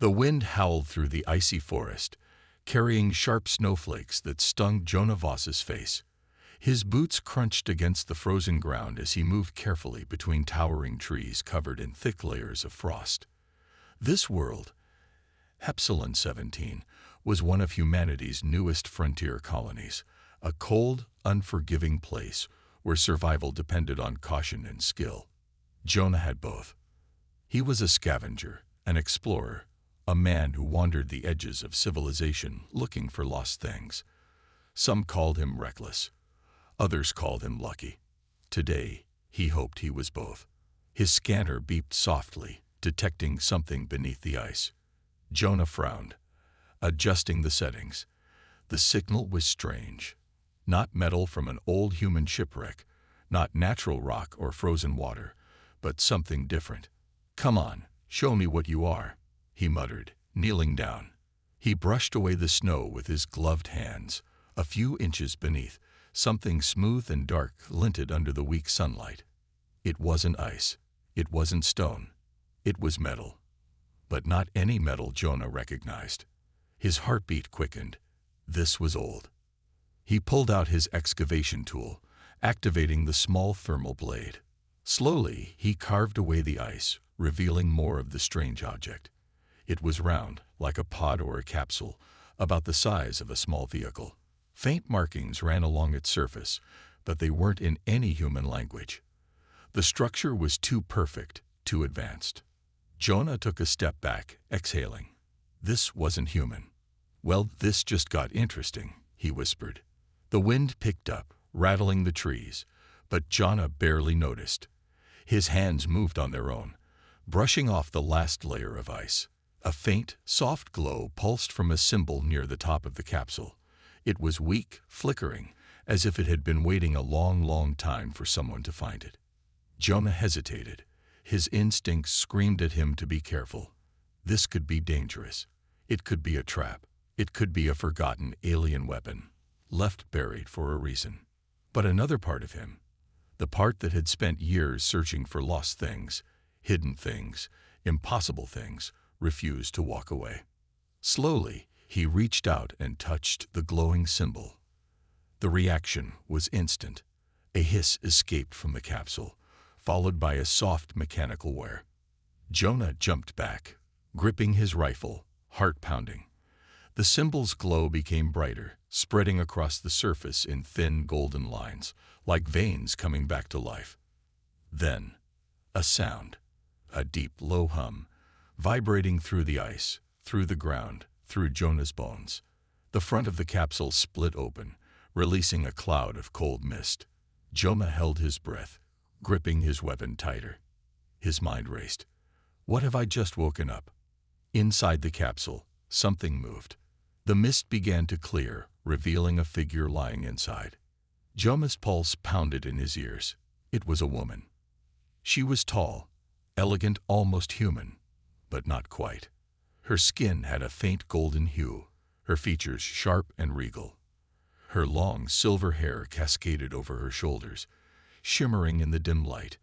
The wind howled through the icy forest, carrying sharp snowflakes that stung Jonah Voss's face. His boots crunched against the frozen ground as he moved carefully between towering trees covered in thick layers of frost. This world, Capsule 17, was one of humanity's newest frontier colonies, a cold, unforgiving place where survival depended on caution and skill. Jonah had both. He was a scavenger, an explorer, a man who wandered the edges of civilization looking for lost things. Some called him reckless. Others called him lucky. Today, he hoped he was both. His scanner beeped softly, detecting something beneath the ice. Jonah frowned, adjusting the settings. The signal was strange. Not metal from an old human shipwreck, not natural rock or frozen water, but something different. "Come on, show me what you are," he muttered, kneeling down. He brushed away the snow with his gloved hands. A few inches beneath, something smooth and dark glinted under the weak sunlight. It wasn't ice. It wasn't stone. It was metal. But not any metal Jonah recognized. His heartbeat quickened. This was old. He pulled out his excavation tool, activating the small thermal blade. Slowly, he carved away the ice, revealing more of the strange object. It was round, like a pod or a capsule, about the size of a small vehicle. Faint markings ran along its surface, but they weren't in any human language. The structure was too perfect, too advanced. Jonah took a step back, exhaling. This wasn't human. "Well, this just got interesting," he whispered. The wind picked up, rattling the trees, but Jonah barely noticed. His hands moved on their own, brushing off the last layer of ice. A faint, soft glow pulsed from a symbol near the top of the capsule. It was weak, flickering, as if it had been waiting a long, long time for someone to find it. Jonah hesitated. His instincts screamed at him to be careful. This could be dangerous. It could be a trap. It could be a forgotten alien weapon, left buried for a reason. But another part of him, the part that had spent years searching for lost things, hidden things, impossible things, refused to walk away. Slowly, he reached out and touched the glowing symbol. The reaction was instant. A hiss escaped from the capsule, followed by a soft mechanical whir. Jonah jumped back, gripping his rifle, heart pounding. The symbol's glow became brighter, spreading across the surface in thin golden lines, like veins coming back to life. Then, a sound, a deep, low hum, vibrating through the ice, through the ground, through Jonah's bones. The front of the capsule split open, releasing a cloud of cold mist. Jonah held his breath, gripping his weapon tighter. His mind raced. What have I just woken up? Inside the capsule, something moved. The mist began to clear, revealing a figure lying inside. Jonah's pulse pounded in his ears. It was a woman. She was tall, elegant, almost human, but not quite. Her skin had a faint golden hue, her features sharp and regal. Her long silver hair cascaded over her shoulders, shimmering in the dim light.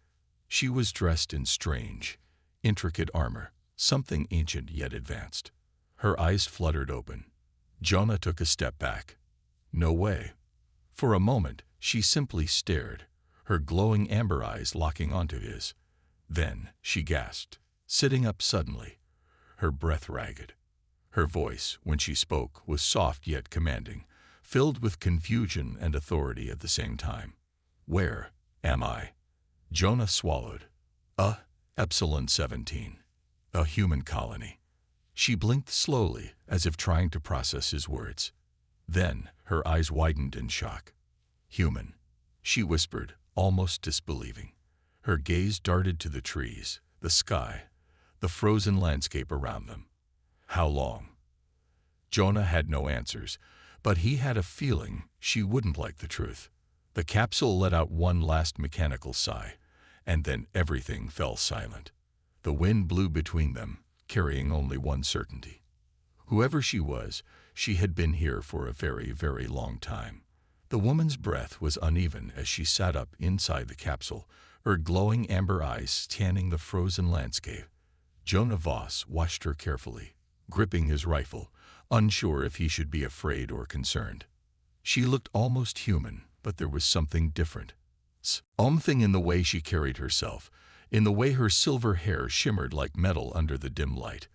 She was dressed in strange, intricate armor, something ancient yet advanced. Her eyes fluttered open. Jonah took a step back. No way. For a moment, she simply stared, her glowing amber eyes locking onto his. Then she gasped, sitting up suddenly, her breath ragged. Her voice, when she spoke, was soft yet commanding, filled with confusion and authority at the same time. "Where am I?" Jonah swallowed. Capsule 17. A human colony. She blinked slowly, as if trying to process his words. Then her eyes widened in shock. "Human," she whispered, almost disbelieving. Her gaze darted to the trees, the sky, the frozen landscape around them. How long? Jonah had no answers, but he had a feeling she wouldn't like the truth. The capsule let out one last mechanical sigh, and then everything fell silent. The wind blew between them, carrying only one certainty. Whoever she was, she had been here for a very, very long time. The woman's breath was uneven as she sat up inside the capsule, her glowing amber eyes tanning the frozen landscape. Jonah Voss watched her carefully, gripping his rifle, unsure if he should be afraid or concerned. She looked almost human, but there was something different. Something in the way she carried herself, in the way her silver hair shimmered like metal under the dim light.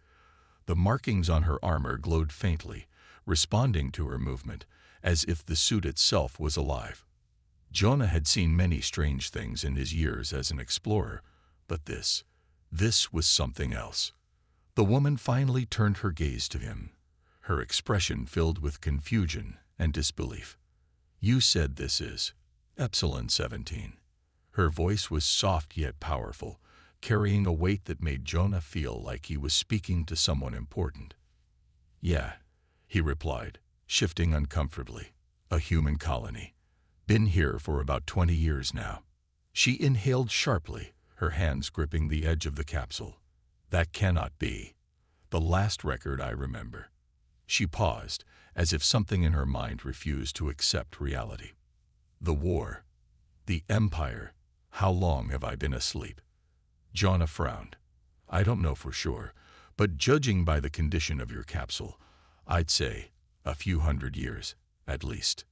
The markings on her armor glowed faintly, responding to her movement, as if the suit itself was alive. Jonah had seen many strange things in his years as an explorer, but this was something else. The woman finally turned her gaze to him, her expression filled with confusion and disbelief. "You said this is Epsilon 17. Her voice was soft yet powerful, carrying a weight that made Jonah feel like he was speaking to someone important. "Yeah," he replied, shifting uncomfortably. "A human colony. Been here for about 20 years now." She inhaled sharply, her hands gripping the edge of the capsule. "That cannot be. The last record I remember." She paused, as if something in her mind refused to accept reality. "The war. The Empire. How long have I been asleep?" Jonah frowned. "I don't know for sure, but judging by the condition of your capsule, I'd say a few hundred years, at least."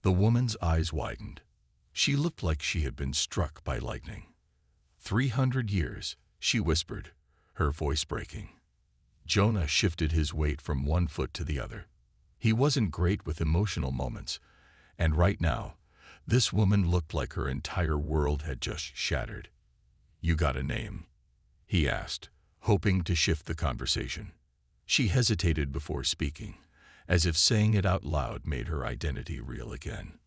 The woman's eyes widened. She looked like she had been struck by lightning. 300 years, she whispered, her voice breaking. Jonah shifted his weight from one foot to the other. He wasn't great with emotional moments, and right now, this woman looked like her entire world had just shattered. "You got a name?" he asked, hoping to shift the conversation. She hesitated before speaking, as if saying it out loud made her identity real again.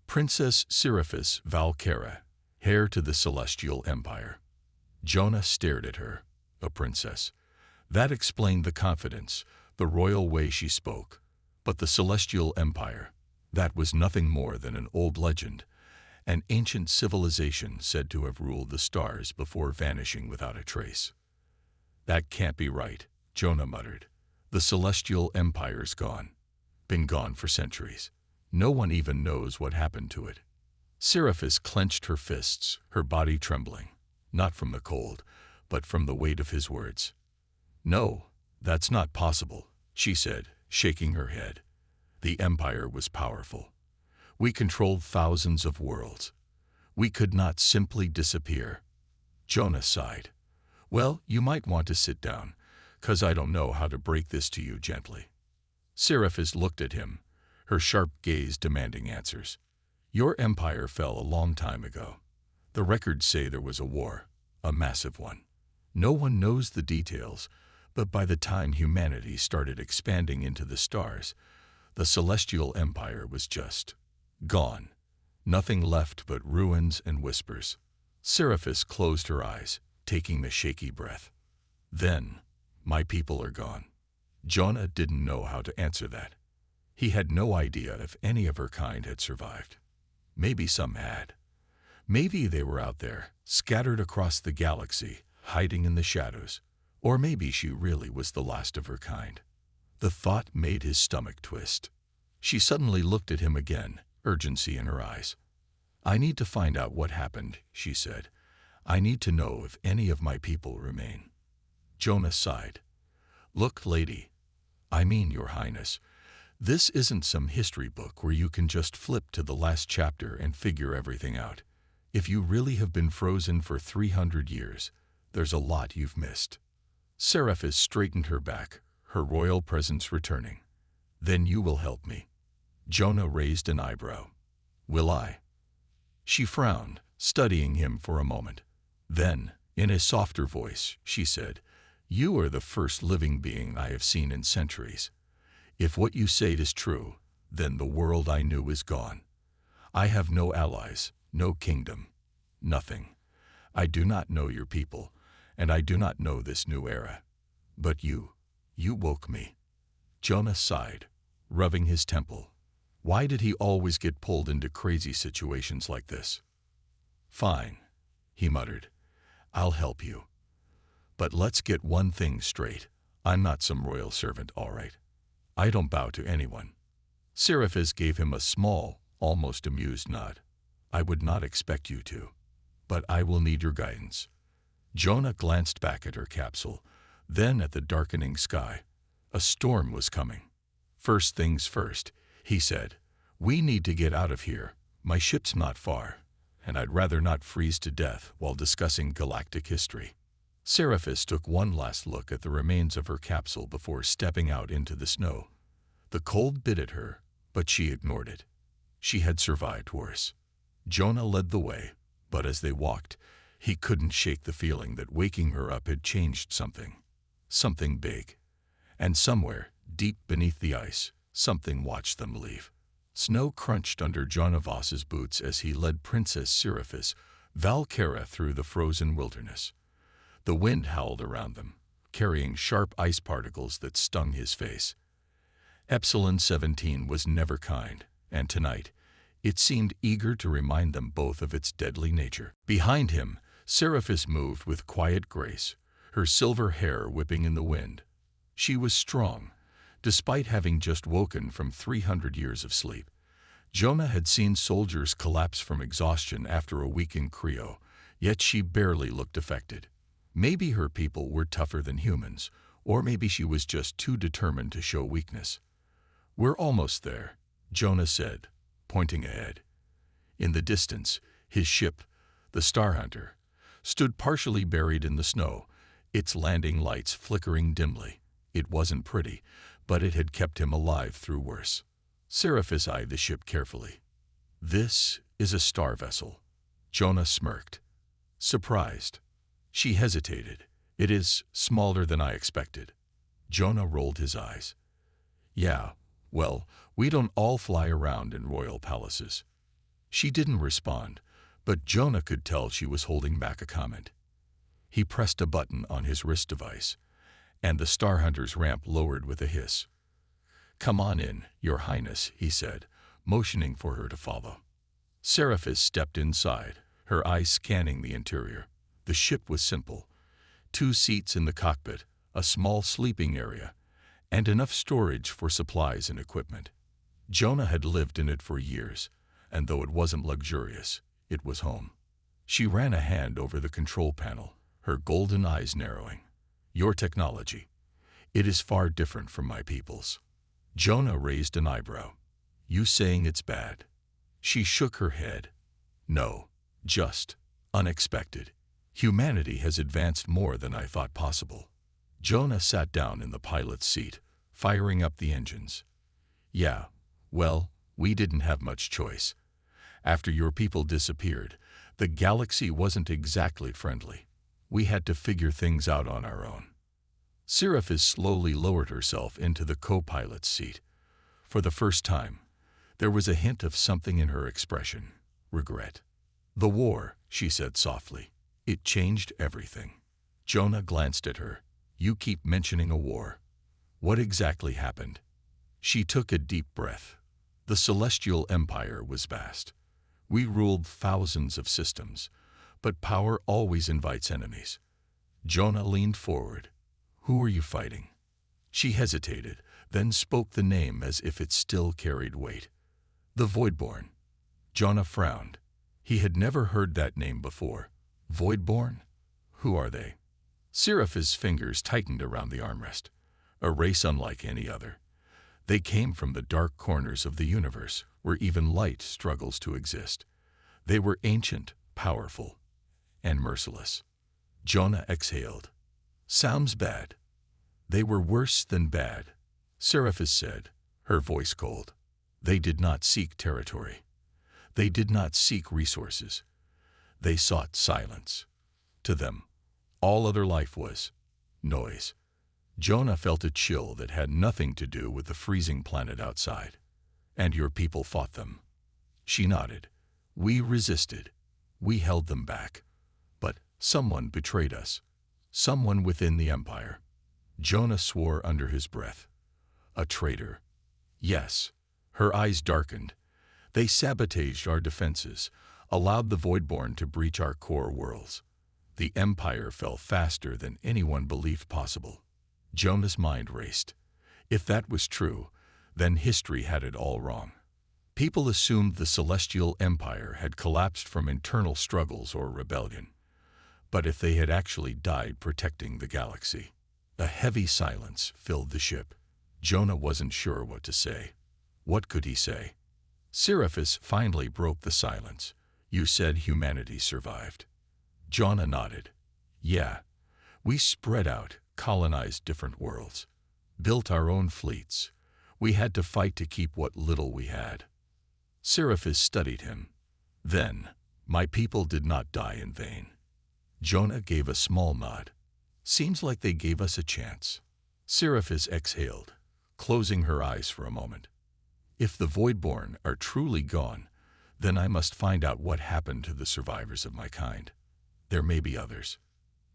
"Princess Seraphis Valkyra, heir to the Celestial Empire." Jonah stared at her. A princess. That explained the confidence, the royal way she spoke. But the Celestial Empire, that was nothing more than an old legend, an ancient civilization said to have ruled the stars before vanishing without a trace. "That can't be right," Jonah muttered. "The Celestial Empire's gone. Been gone for centuries. No one even knows what happened to it." Seraphis clenched her fists, her body trembling, not from the cold, but from the weight of his words. "No, that's not possible," she said, shaking her head. "The Empire was powerful. We controlled thousands of worlds. We could not simply disappear." Jonah sighed. "Well, you might want to sit down, 'cause I don't know how to break this to you gently." Seraphis looked at him, her sharp gaze demanding answers. "Your empire fell a long time ago. The records say there was a war, a massive one. No one knows the details, but by the time humanity started expanding into the stars, the Celestial Empire was just gone. Nothing left but ruins and whispers." Seraphis closed her eyes, taking a shaky breath. "Then, my people are gone." Jonah didn't know how to answer that. He had no idea if any of her kind had survived. Maybe some had. Maybe they were out there, scattered across the galaxy, hiding in the shadows. Or maybe she really was the last of her kind. The thought made his stomach twist. She suddenly looked at him again, urgency in her eyes. "I need to find out what happened," she said. "I need to know if any of my people remain." Jonah sighed. "Look, lady, I mean, Your Highness, this isn't some history book where you can just flip to the last chapter and figure everything out. If you really have been frozen for 300 years, there's a lot you've missed." Seraphis straightened her back, her royal presence returning. "Then you will help me." Jonah raised an eyebrow. "Will I?" She frowned, studying him for a moment. Then, in a softer voice, she said, "You are the first living being I have seen in centuries. If what you say is true, then the world I knew is gone. I have no allies, no kingdom, nothing. I do not know your people, and I do not know this new era. But you woke me." Jonah sighed, rubbing his temple. Why did he always get pulled into crazy situations like this? "Fine," he muttered. "I'll help you. But let's get one thing straight. I'm not some royal servant, all right? I don't bow to anyone." Seraphis gave him a small, almost amused nod. "I would not expect you to. But I will need your guidance." Jonah glanced back at her capsule, then at the darkening sky. A storm was coming. First things first, he said. We need to get out of here. My ship's not far, and I'd rather not freeze to death while discussing galactic history. Scifi took one last look at the remains of her capsule before stepping out into the snow. The cold bit at her, but she ignored it. She had survived worse. Jonah led the way, but as they walked, he couldn't shake the feeling that waking her up had changed something. Something big. And somewhere, deep beneath the ice, something watched them leave. Snow crunched under Jonah Voss's boots as he led Princess Scifi Valkyra through the frozen wilderness. The wind howled around them, carrying sharp ice particles that stung his face. Epsilon 17 was never kind, and tonight, it seemed eager to remind them both of its deadly nature. Behind him, Scifi moved with quiet grace, her silver hair whipping in the wind. She was strong, despite having just woken from 300 years of sleep. Jonah had seen soldiers collapse from exhaustion after a week in cryo, yet she barely looked affected. Maybe her people were tougher than humans, or maybe she was just too determined to show weakness. We're almost there, Jonah said, pointing ahead. In the distance, his ship, the Star Hunter, stood partially buried in the snow, its landing lights flickering dimly. It wasn't pretty, but it had kept him alive through worse. Scifi eyed the ship carefully. This is a star vessel. Jonah smirked. Surprised. She hesitated. It is smaller than I expected. Jonah rolled his eyes. Yeah, well, we don't all fly around in royal palaces. She didn't respond, but Jonah could tell she was holding back a comment. He pressed a button on his wrist device, and the Star Hunter's ramp lowered with a hiss. Come on in, Your Highness, he said, motioning for her to follow. Scifi stepped inside, her eyes scanning the interior. The ship was simple. 2 seats in the cockpit, a small sleeping area, and enough storage for supplies and equipment. Jonah had lived in it for years, and though it wasn't luxurious, it was home. She ran a hand over the control panel, her golden eyes narrowing. Your technology. It is far different from my people's. Jonah raised an eyebrow. You saying it's bad? She shook her head. No, just unexpected. Humanity has advanced more than I thought possible. Jonah sat down in the pilot's seat, firing up the engines. Yeah, well, we didn't have much choice. After your people disappeared, the galaxy wasn't exactly friendly. We had to figure things out on our own. Scifi slowly lowered herself into the co-pilot's seat. For the first time, there was a hint of something in her expression. Regret. The war, she said softly. It changed everything. Jonah glanced at her. You keep mentioning a war. What exactly happened? She took a deep breath. The Celestial Empire was vast. We ruled thousands of systems, but power always invites enemies. Jonah leaned forward. Who are you fighting? She hesitated, then spoke the name as if it still carried weight. The Voidborn. Jonah frowned. He had never heard that name before. Voidborn? Who are they? Scifi's fingers tightened around the armrest. A race unlike any other. They came from the dark corners of the universe, where even light struggles to exist. They were ancient, powerful, and merciless. Jonah exhaled. Sounds bad. They were worse than bad, Scifi said, her voice cold. They did not seek territory. They did not seek resources. They sought silence. To them, all other life was noise. Jonah felt a chill that had nothing to do with the freezing planet outside. And your people fought them. She nodded. We resisted. We held them back. But someone betrayed us. Someone within the Empire. Jonah swore under his breath. A traitor. Yes. Her eyes darkened. They sabotaged our defenses, allowed the Voidborn to breach our core worlds. The Empire fell faster than anyone believed possible. Jonah's mind raced. If that was true, then history had it all wrong. People assumed the Celestial Empire had collapsed from internal struggles or rebellion. But if they had actually died protecting the galaxy? A heavy silence filled the ship. Jonah wasn't sure what to say. What could he say? Seraphis finally broke the silence. You said humanity survived. Jonah nodded. Yeah. We spread out, colonized different worlds, built our own fleets. We had to fight to keep what little we had. Seraphis studied him. Then, my people did not die in vain. Jonah gave a small nod. Seems like they gave us a chance. Seraphis exhaled, closing her eyes for a moment. If the Voidborn are truly gone, then I must find out what happened to the survivors of my kind. There may be others.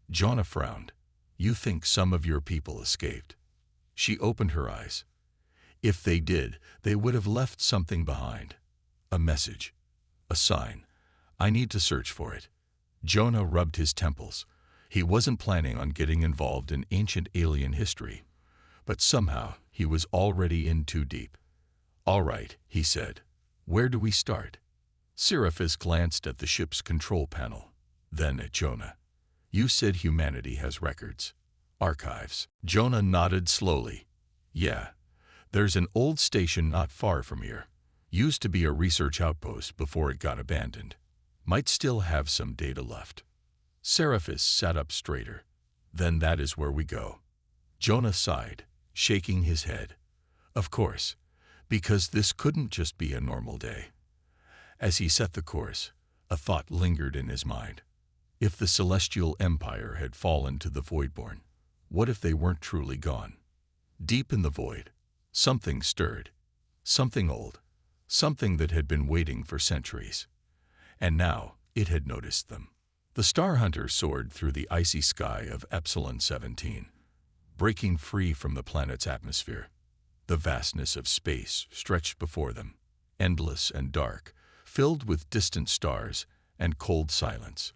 Jonah frowned. You think some of your people escaped? She opened her eyes. If they did, they would have left something behind. A message. A sign. I need to search for it. Jonah rubbed his temples. He wasn't planning on getting involved in ancient alien history, but somehow he was already in too deep. All right, he said. Where do we start? Seraphis glanced at the ship's control panel, then at Jonah. You said humanity has records. Archives. Jonah nodded slowly. Yeah. There's an old station not far from here. Used to be a research outpost before it got abandoned. Might still have some data left. Seraphis sat up straighter. Then that is where we go. Jonah sighed, shaking his head. Of course, because this couldn't just be a normal day. As he set the course, a thought lingered in his mind. If the Celestial Empire had fallen to the Voidborn, what if they weren't truly gone? Deep in the void, something stirred. Something old. Something that had been waiting for centuries. And now it had noticed them. The Star Hunter soared through the icy sky of Epsilon 17, breaking free from the planet's atmosphere. The vastness of space stretched before them, endless and dark, filled with distant stars and cold silence.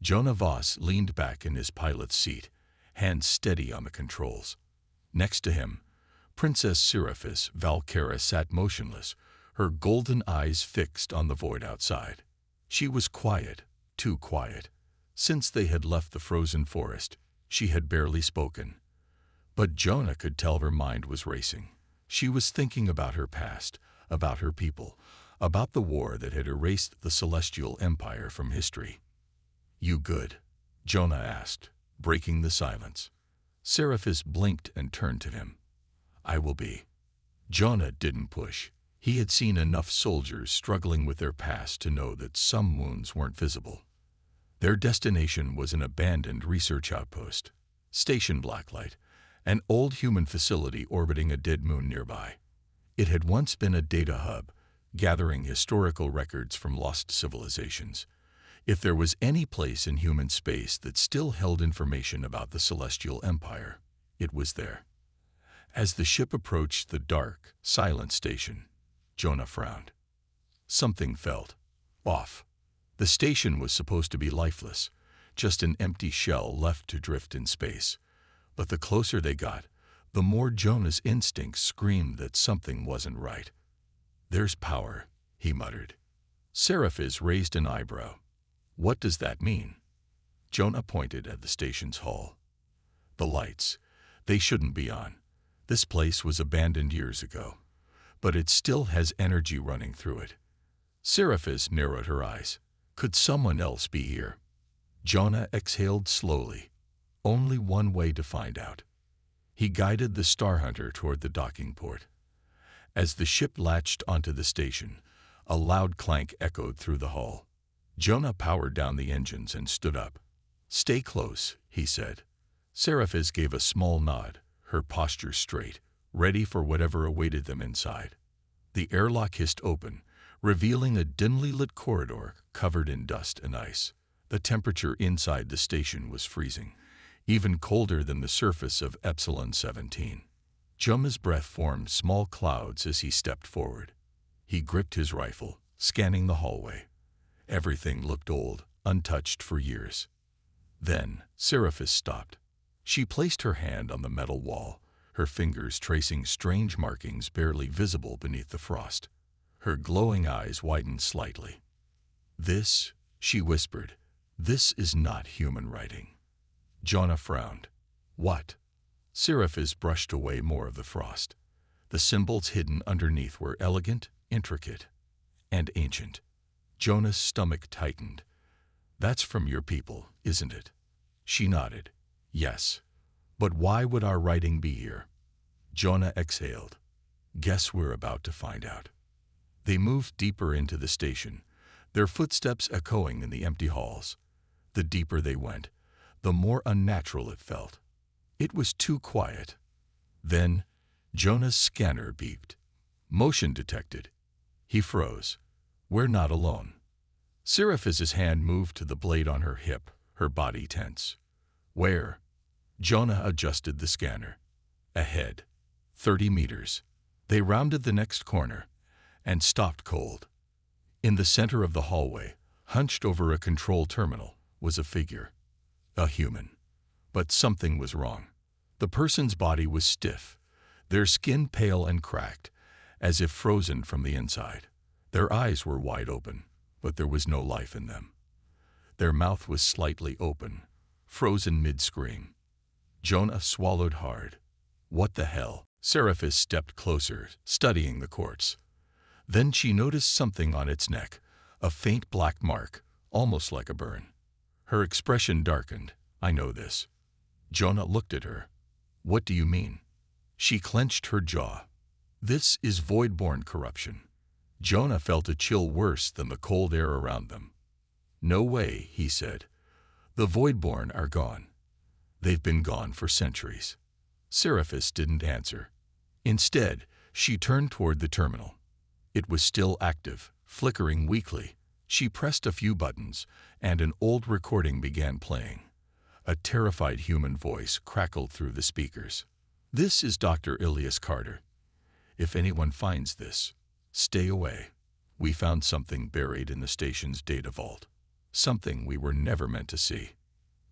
Jonah Voss leaned back in his pilot's seat, hands steady on the controls. Next to him, Princess Seraphis Valkyra sat motionless, her golden eyes fixed on the void outside. She was quiet, too quiet. Since they had left the frozen forest, she had barely spoken. But Jonah could tell her mind was racing. She was thinking about her past, about her people, about the war that had erased the Celestial Empire from history. You good? Jonah asked, breaking the silence. Seraphis blinked and turned to him. I will be. Jonah didn't push. He had seen enough soldiers struggling with their past to know that some wounds weren't visible. Their destination was an abandoned research outpost, Station Blacklight, an old human facility orbiting a dead moon nearby. It had once been a data hub, gathering historical records from lost civilizations. If there was any place in human space that still held information about the Celestial Empire, it was there. As the ship approached the dark, silent station, Jonah frowned. Something felt off. The station was supposed to be lifeless, just an empty shell left to drift in space. But the closer they got, the more Jonah's instincts screamed that something wasn't right. There's power, he muttered. Seraphis raised an eyebrow. What does that mean? Jonah pointed at the station's hull. The lights. They shouldn't be on. This place was abandoned years ago, but it still has energy running through it. Seraphis narrowed her eyes. Could someone else be here? Jonah exhaled slowly. Only one way to find out. He guided the Star Hunter toward the docking port. As the ship latched onto the station, a loud clank echoed through the hull. Jonah powered down the engines and stood up. Stay close, he said. Seraphis gave a small nod, her posture straight, ready for whatever awaited them inside. The airlock hissed open, revealing a dimly lit corridor covered in dust and ice. The temperature inside the station was freezing, even colder than the surface of Epsilon 17. Jonah's breath formed small clouds as he stepped forward. He gripped his rifle, scanning the hallway. Everything looked old, untouched for years. Then Seraphis stopped. She placed her hand on the metal wall, her fingers tracing strange markings barely visible beneath the frost. Her glowing eyes widened slightly. This, she whispered, this is not human writing. Jonah frowned. What? Seraphis brushed away more of the frost. The symbols hidden underneath were elegant, intricate, and ancient. Jonah's stomach tightened. "That's from your people, isn't it?" She nodded. "Yes. But why would our writing be here?" Jonah exhaled. "Guess we're about to find out." They moved deeper into the station, their footsteps echoing in the empty halls. The deeper they went, the more unnatural it felt. It was too quiet. Then, Jonah's scanner beeped. "Motion detected." He froze. "We're not alone." Seraphis' hand moved to the blade on her hip, her body tense. "Where?" Jonah adjusted the scanner. "Ahead. 30 meters." They rounded the next corner and stopped cold. In the center of the hallway, hunched over a control terminal, was a figure. A human. But something was wrong. The person's body was stiff, their skin pale and cracked, as if frozen from the inside. Their eyes were wide open, but there was no life in them. Their mouth was slightly open, frozen mid-scream. Jonah swallowed hard. "What the hell?" Seraphis stepped closer, studying the corpse. Then she noticed something on its neck, a faint black mark, almost like a burn. Her expression darkened. "I know this." Jonah looked at her. "What do you mean?" She clenched her jaw. "This is void-born corruption." Jonah felt a chill worse than the cold air around them. "No way," he said. "The void-born are gone. They've been gone for centuries." Seraphis didn't answer. Instead, she turned toward the terminal. It was still active, flickering weakly. She pressed a few buttons, and an old recording began playing. A terrified human voice crackled through the speakers. "This is Dr. Ilias Carter. If anyone finds this, stay away. We found something buried in the station's data vault. Something we were never meant to see."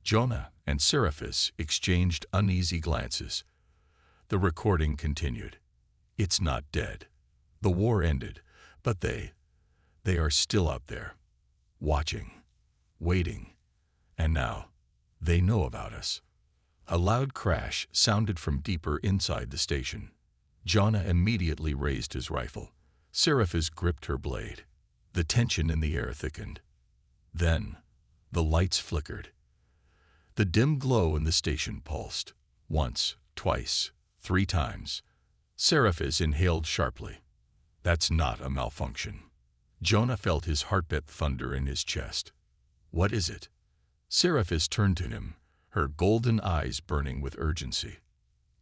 Jonah and Seraphis exchanged uneasy glances. The recording continued. "It's not dead. The war ended, but they are still out there, watching, waiting, and now they know about us." A loud crash sounded from deeper inside the station. Jonah immediately raised his rifle. Seraphis gripped her blade. The tension in the air thickened. Then, the lights flickered. The dim glow in the station pulsed. Once, twice, 3 times. Seraphis inhaled sharply. "That's not a malfunction." Jonah felt his heartbeat thunder in his chest. "What is it?" Seraphis turned to him, her golden eyes burning with urgency.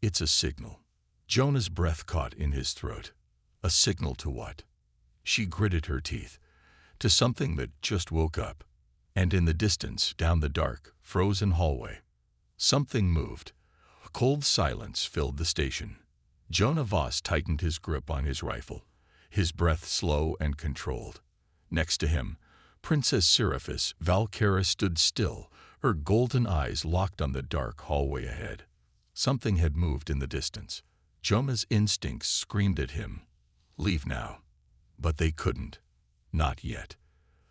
"It's a signal." Jonah's breath caught in his throat. A signal to what? She gritted her teeth. To something that just woke up. And in the distance, down the dark, frozen hallway, something moved. A cold silence filled the station. Jonah Voss tightened his grip on his rifle, his breath slow and controlled. Next to him, Princess Seraphis Valkyra stood still, her golden eyes locked on the dark hallway ahead. Something had moved in the distance. Jonah's instincts screamed at him, "Leave now." But they couldn't. Not yet.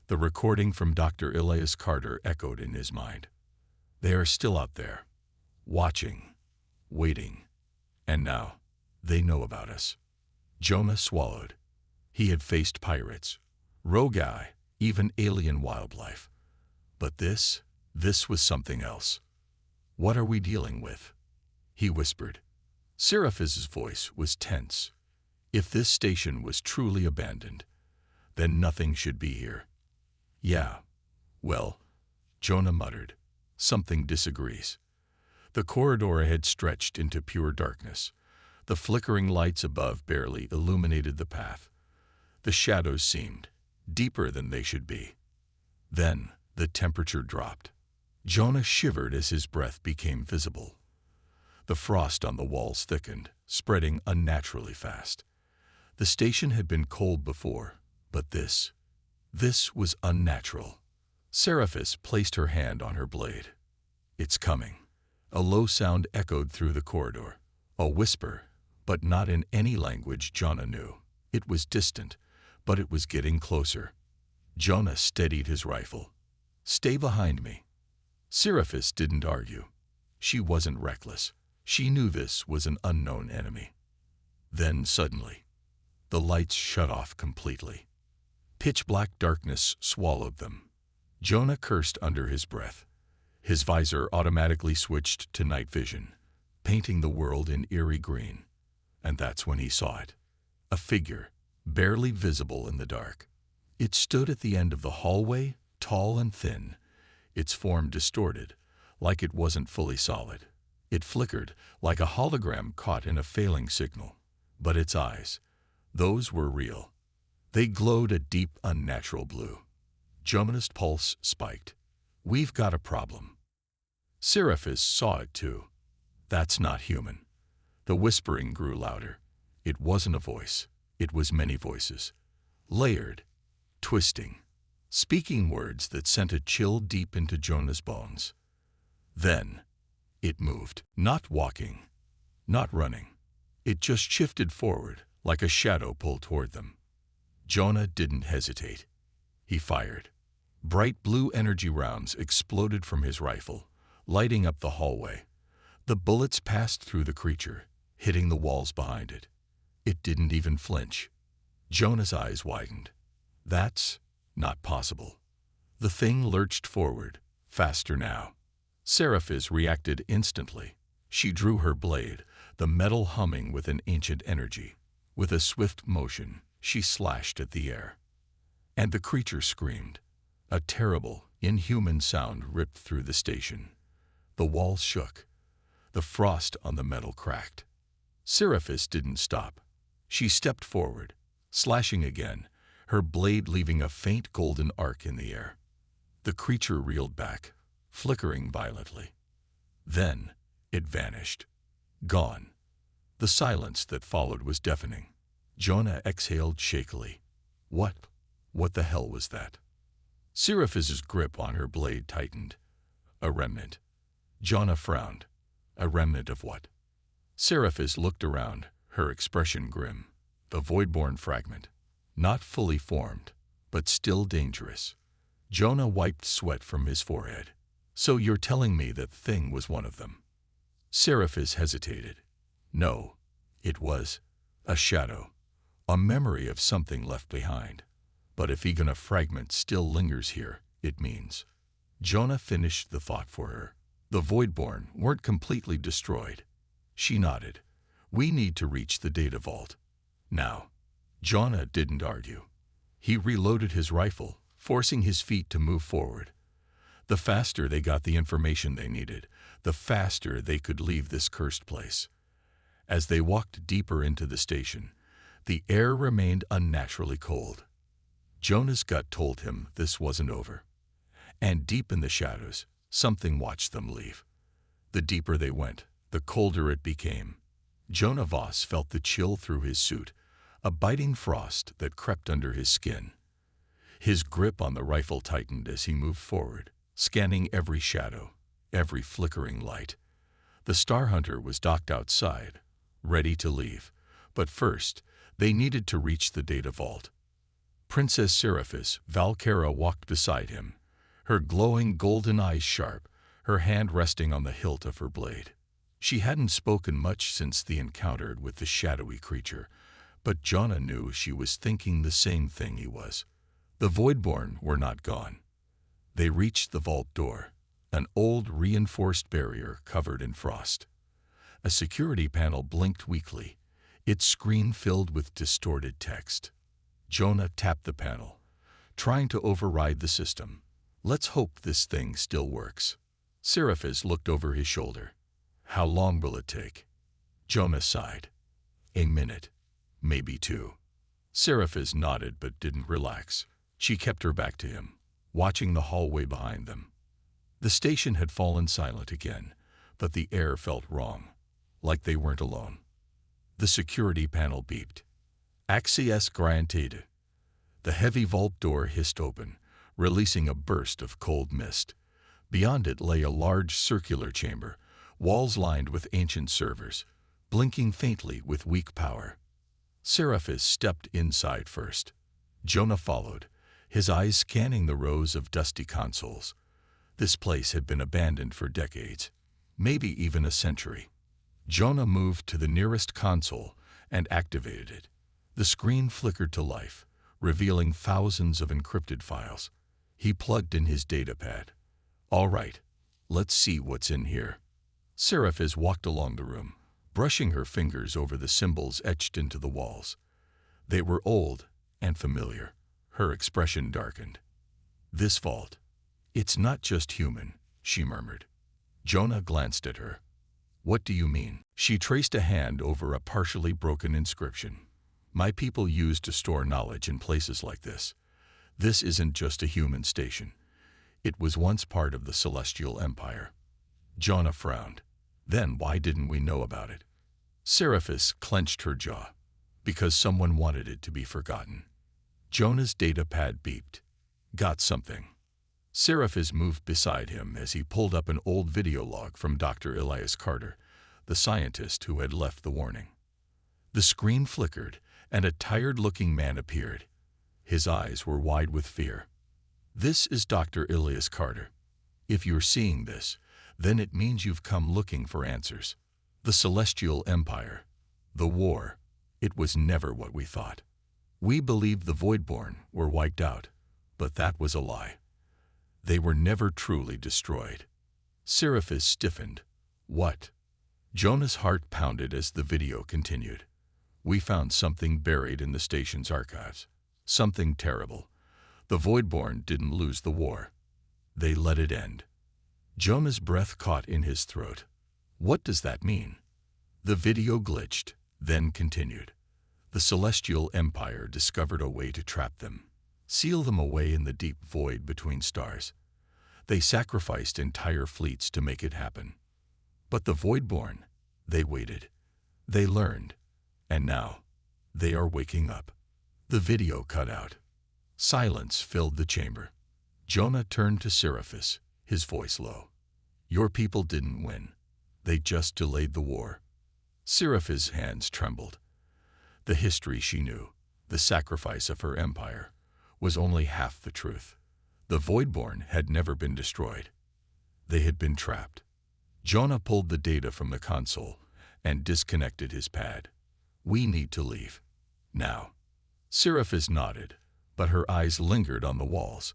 The recording from Dr. Ilias Carter echoed in his mind. "They are still out there, watching, waiting, and now they know about us." Jonah swallowed. He had faced pirates, rogue, even alien wildlife. But this was something else. "What are we dealing with?" he whispered. Seraphis's voice was tense. If this station was truly abandoned, then nothing should be here. "Yeah, well," Jonah muttered, "something disagrees." The corridor ahead stretched into pure darkness. The flickering lights above barely illuminated the path. The shadows seemed deeper than they should be. Then the temperature dropped. Jonah shivered as his breath became visible. The frost on the walls thickened, spreading unnaturally fast. The station had been cold before, but this was unnatural. Seraphis placed her hand on her blade. "It's coming." A low sound echoed through the corridor. A whisper, but not in any language Jonah knew. It was distant, but it was getting closer. Jonah steadied his rifle. "Stay behind me." Seraphis didn't argue. She wasn't reckless. She knew this was an unknown enemy. Then suddenly, the lights shut off completely. Pitch-black darkness swallowed them. Jonah cursed under his breath. His visor automatically switched to night vision, painting the world in eerie green. And that's when he saw it. A figure, barely visible in the dark. It stood at the end of the hallway, tall and thin, its form distorted, like it wasn't fully solid. It flickered, like a hologram caught in a failing signal. But its eyes, those were real. They glowed a deep, unnatural blue. Jonah's pulse spiked. We've got a problem. Scifi saw it too. That's not human. The whispering grew louder. It wasn't a voice. It was many voices. Layered, twisting, speaking words that sent a chill deep into Jonah's bones. Then, it moved. Not walking, not running. It just shifted forward, like a shadow pulled toward them. Jonah didn't hesitate. He fired. Bright blue energy rounds exploded from his rifle, lighting up the hallway. The bullets passed through the creature, hitting the walls behind it. It didn't even flinch. Jonah's eyes widened. That's not possible. The thing lurched forward, faster now. Scifi reacted instantly. She drew her blade, the metal humming with an ancient energy. With a swift motion, she slashed at the air. And the creature screamed. A terrible, inhuman sound ripped through the station. The walls shook. The frost on the metal cracked. Scifi didn't stop. She stepped forward, slashing again, her blade leaving a faint golden arc in the air. The creature reeled back, flickering violently. Then, it vanished. Gone. The silence that followed was deafening. Jonah exhaled shakily. What the hell was that? Scifi's grip on her blade tightened. A remnant. Jonah frowned. A remnant of what? Scifi looked around, her expression grim. The voidborn fragment. Not fully formed, but still dangerous. Jonah wiped sweat from his forehead. So you're telling me that thing was one of them? Scifi hesitated. No, it was a shadow, a memory of something left behind. But if even a fragment still lingers here, it means. Jonah finished the thought for her. The Voidborn weren't completely destroyed. She nodded. We need to reach the data vault. Now. Jonah didn't argue. He reloaded his rifle, forcing his feet to move forward. The faster they got the information they needed, the faster they could leave this cursed place. As they walked deeper into the station, the air remained unnaturally cold. Jonah's gut told him this wasn't over. And deep in the shadows, something watched them leave. The deeper they went, the colder it became. Jonah Voss felt the chill through his suit, a biting frost that crept under his skin. His grip on the rifle tightened as he moved forward, scanning every shadow, every flickering light. The Star Hunter was docked outside, ready to leave. But first, they needed to reach the data vault. Princess Scifi, Valkyra, walked beside him, her glowing golden eyes sharp, her hand resting on the hilt of her blade. She hadn't spoken much since the encounter with the shadowy creature, but Jonah knew she was thinking the same thing he was. The Voidborn were not gone. They reached the vault door, an old reinforced barrier covered in frost. A security panel blinked weakly, its screen filled with distorted text. Jonah tapped the panel, trying to override the system. Let's hope this thing still works. Scifi looked over his shoulder. How long will it take? Jonah sighed. A minute, maybe two. Scifi nodded but didn't relax. She kept her back to him, watching the hallway behind them. The station had fallen silent again, but the air felt wrong, like they weren't alone. The security panel beeped. Access granted. The heavy vault door hissed open, releasing a burst of cold mist. Beyond it lay a large circular chamber, walls lined with ancient servers, blinking faintly with weak power. Scifi stepped inside first. Jonah followed, his eyes scanning the rows of dusty consoles. This place had been abandoned for decades, maybe even a century. Jonah moved to the nearest console and activated it. The screen flickered to life, revealing thousands of encrypted files. He plugged in his datapad. "All right, let's see what's in here." Scifi walked along the room, brushing her fingers over the symbols etched into the walls. They were old and familiar. Her expression darkened. "This vault, it's not just human," she murmured. Jonah glanced at her. "What do you mean?" She traced a hand over a partially broken inscription. "My people used to store knowledge in places like this. This isn't just a human station. It was once part of the Celestial Empire." Jonah frowned. "Then why didn't we know about it?" Scifi clenched her jaw. "Because someone wanted it to be forgotten." Jonah's datapad beeped. "Got something." Scifi moved beside him as he pulled up an old video log from Dr. Elias Carter, the scientist who had left the warning. The screen flickered, and a tired-looking man appeared. His eyes were wide with fear. "This is Dr. Elias Carter. If you're seeing this, then it means you've come looking for answers. The Celestial Empire, the war, it was never what we thought. We believed the Voidborn were wiped out, but that was a lie. They were never truly destroyed." Scifi stiffened. "What?" Jonah's heart pounded as the video continued. "We found something buried in the station's archives. Something terrible. The Voidborn didn't lose the war. They let it end." Jonah's breath caught in his throat. "What does that mean?" The video glitched, then continued. "The Celestial Empire discovered a way to trap them, seal them away in the deep void between stars. They sacrificed entire fleets to make it happen. But the Voidborn, they waited. They learned. And now, they are waking up." The video cut out. Silence filled the chamber. Jonah turned to Scifi, his voice low. "Your people didn't win. They just delayed the war." Scifi's hands trembled. The history she knew, the sacrifice of her empire, was only half the truth. The Voidborn had never been destroyed. They had been trapped. Jonah pulled the data from the console and disconnected his pad. "We need to leave. Now." Scifi nodded, but her eyes lingered on the walls.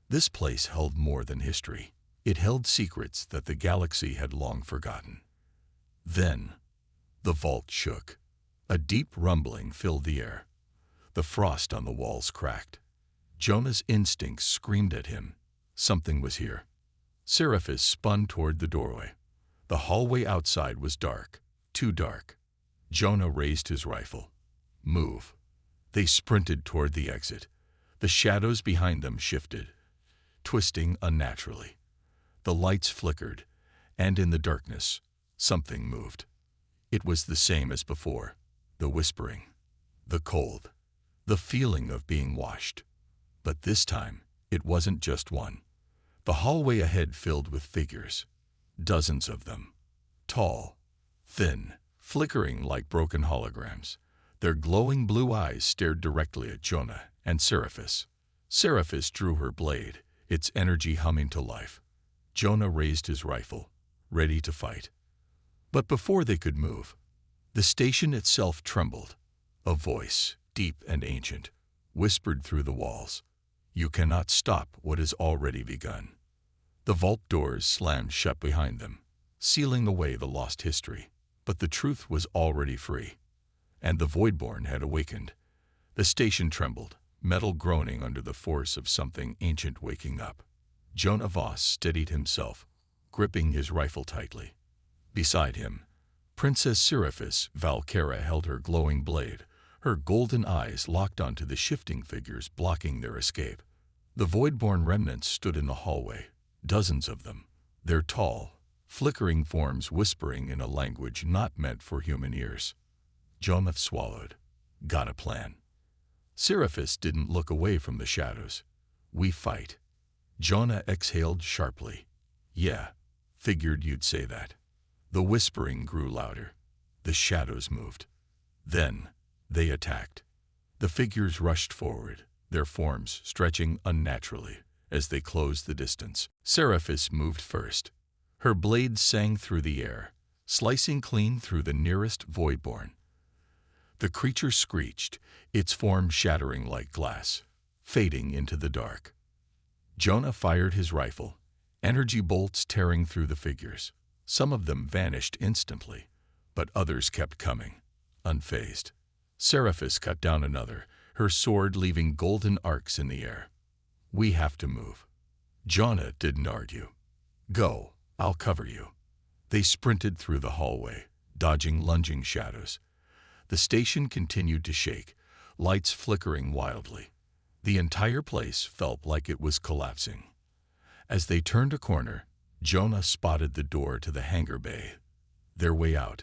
This place held more than history. It held secrets that the galaxy had long forgotten. Then, the vault shook. A deep rumbling filled the air. The frost on the walls cracked. Jonah's instincts screamed at him. Something was here. Scifi spun toward the doorway. The hallway outside was dark, too dark. Jonah raised his rifle. "Move." They sprinted toward the exit. The shadows behind them shifted, twisting unnaturally. The lights flickered, and in the darkness, something moved. It was the same as before. The whispering, the cold, the feeling of being watched. But this time, it wasn't just one. The hallway ahead filled with figures, dozens of them. Tall, thin, flickering like broken holograms. Their glowing blue eyes stared directly at Jonah and Scifi. Scifi drew her blade, its energy humming to life. Jonah raised his rifle, ready to fight. But before they could move, the station itself trembled. A voice, deep and ancient, whispered through the walls. "You cannot stop what has already begun." The vault doors slammed shut behind them, sealing away the lost history. But the truth was already free, and the Voidborn had awakened. The station trembled, metal groaning under the force of something ancient waking up. Jonah Voss steadied himself, gripping his rifle tightly. Beside him, Princess Scifi Valkyra held her glowing blade, her golden eyes locked onto the shifting figures blocking their escape. The Voidborn remnants stood in the hallway, dozens of them, their tall, flickering forms whispering in a language not meant for human ears. Jonah swallowed. "Got a plan." Scifi didn't look away from the shadows. "We fight." Jonah exhaled sharply. "Yeah, figured you'd say that." The whispering grew louder. The shadows moved. Then, they attacked. The figures rushed forward, their forms stretching unnaturally as they closed the distance. Scifi moved first. Her blade sang through the air, slicing clean through the nearest Voidborn. The creature screeched, its form shattering like glass, fading into the dark. Jonah fired his rifle, energy bolts tearing through the figures. Some of them vanished instantly, but others kept coming, unfazed. Seraphis cut down another, her sword leaving golden arcs in the air. "We have to move." Jonah didn't argue. "Go, I'll cover you." They sprinted through the hallway, dodging lunging shadows. The station continued to shake, lights flickering wildly. The entire place felt like it was collapsing. As they turned a corner, Jonah spotted the door to the hangar bay, their way out.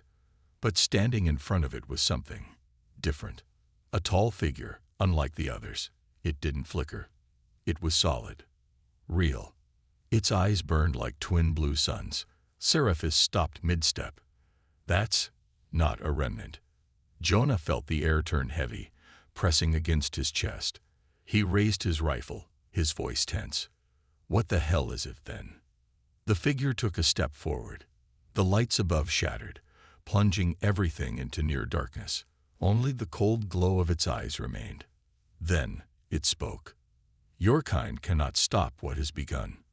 But standing in front of it was something different. A tall figure, unlike the others. It didn't flicker. It was solid, real. Its eyes burned like twin blue suns. Seraphis stopped mid-step. "That's not a remnant." Jonah felt the air turn heavy, pressing against his chest. He raised his rifle, his voice tense. "What the hell is it then?" The figure took a step forward. The lights above shattered, plunging everything into near darkness. Only the cold glow of its eyes remained. Then it spoke. "Your kind cannot stop what has begun."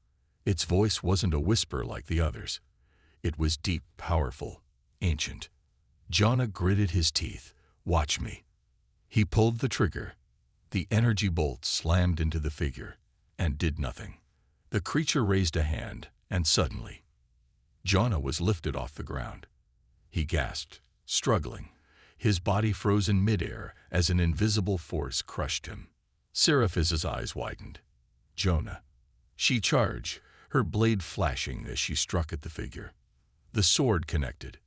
Its voice wasn't a whisper like the others. It was deep, powerful, ancient. Jonah gritted his teeth. "Watch me." He pulled the trigger. The energy bolt slammed into the figure and did nothing. The creature raised a hand, and suddenly, Jonah was lifted off the ground. He gasped, struggling, his body frozen midair as an invisible force crushed him. Seraphis's eyes widened. "Jonah." She charged, her blade flashing as she struck at the figure. The sword connected.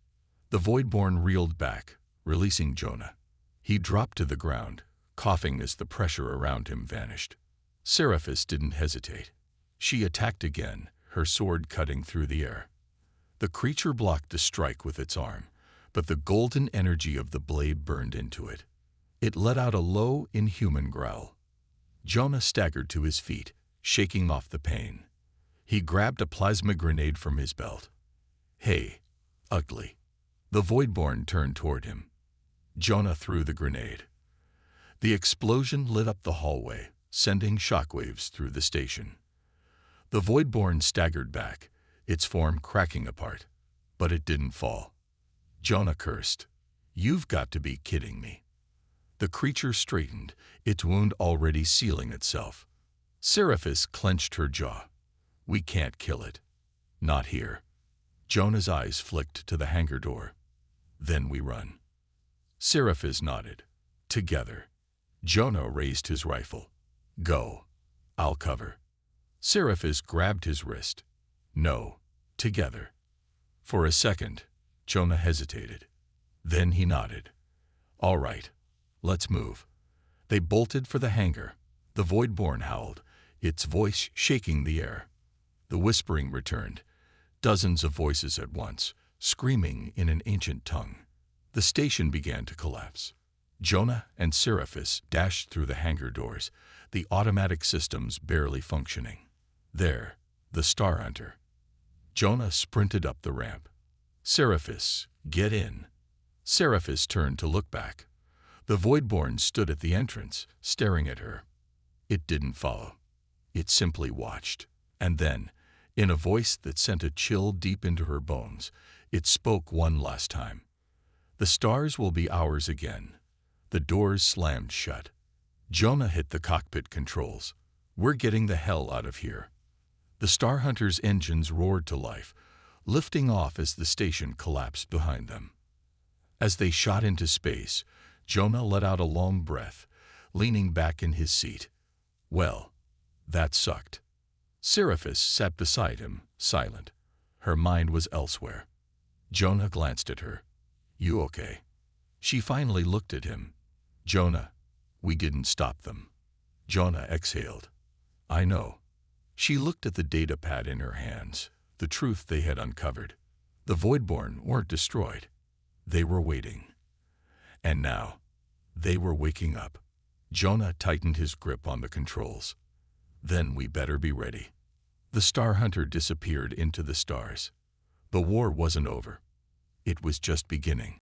The Voidborn reeled back, releasing Jonah. He dropped to the ground, coughing as the pressure around him vanished. Seraphis didn't hesitate. She attacked again, her sword cutting through the air. The creature blocked the strike with its arm, but the golden energy of the blade burned into it. It let out a low, inhuman growl. Jonah staggered to his feet, shaking off the pain. He grabbed a plasma grenade from his belt. "Hey, ugly." The Voidborn turned toward him. Jonah threw the grenade. The explosion lit up the hallway, sending shockwaves through the station. The Voidborn staggered back, its form cracking apart, but it didn't fall. Jonah cursed. "You've got to be kidding me." The creature straightened, its wound already sealing itself. Seraphis clenched her jaw. "We can't kill it. Not here." Jonah's eyes flicked to the hangar door. "Then we run." Seraphis nodded. "Together." Jonah raised his rifle. "Go. I'll cover." Seraphis grabbed his wrist. "No. Together." For a second, Jonah hesitated. Then he nodded. "All right. Let's move." They bolted for the hangar. The Voidborn howled, its voice shaking the air. The whispering returned, dozens of voices at once, screaming in an ancient tongue. The station began to collapse. Jonah and Seraphis dashed through the hangar doors, the automatic systems barely functioning. There, the Star Hunter. Jonah sprinted up the ramp. "Seraphis, get in." Seraphis turned to look back. The Voidborn stood at the entrance, staring at her. It didn't follow. It simply watched. And then, in a voice that sent a chill deep into her bones, it spoke one last time. "The stars will be ours again." The doors slammed shut. Jonah hit the cockpit controls. "We're getting the hell out of here." The Star Hunter's engines roared to life, lifting off as the station collapsed behind them. As they shot into space, Jonah let out a long breath, leaning back in his seat. Well, that sucked. Seraphis sat beside him, silent. Her mind was elsewhere. Jonah glanced at her. "You okay?" She finally looked at him. "Jonah, we didn't stop them." Jonah exhaled. "I know." She looked at the data pad in her hands, the truth they had uncovered. The Voidborn weren't destroyed. They were waiting. And now, they were waking up. Jonah tightened his grip on the controls. "Then we better be ready." The Star Hunter disappeared into the stars. The war wasn't over. It was just beginning.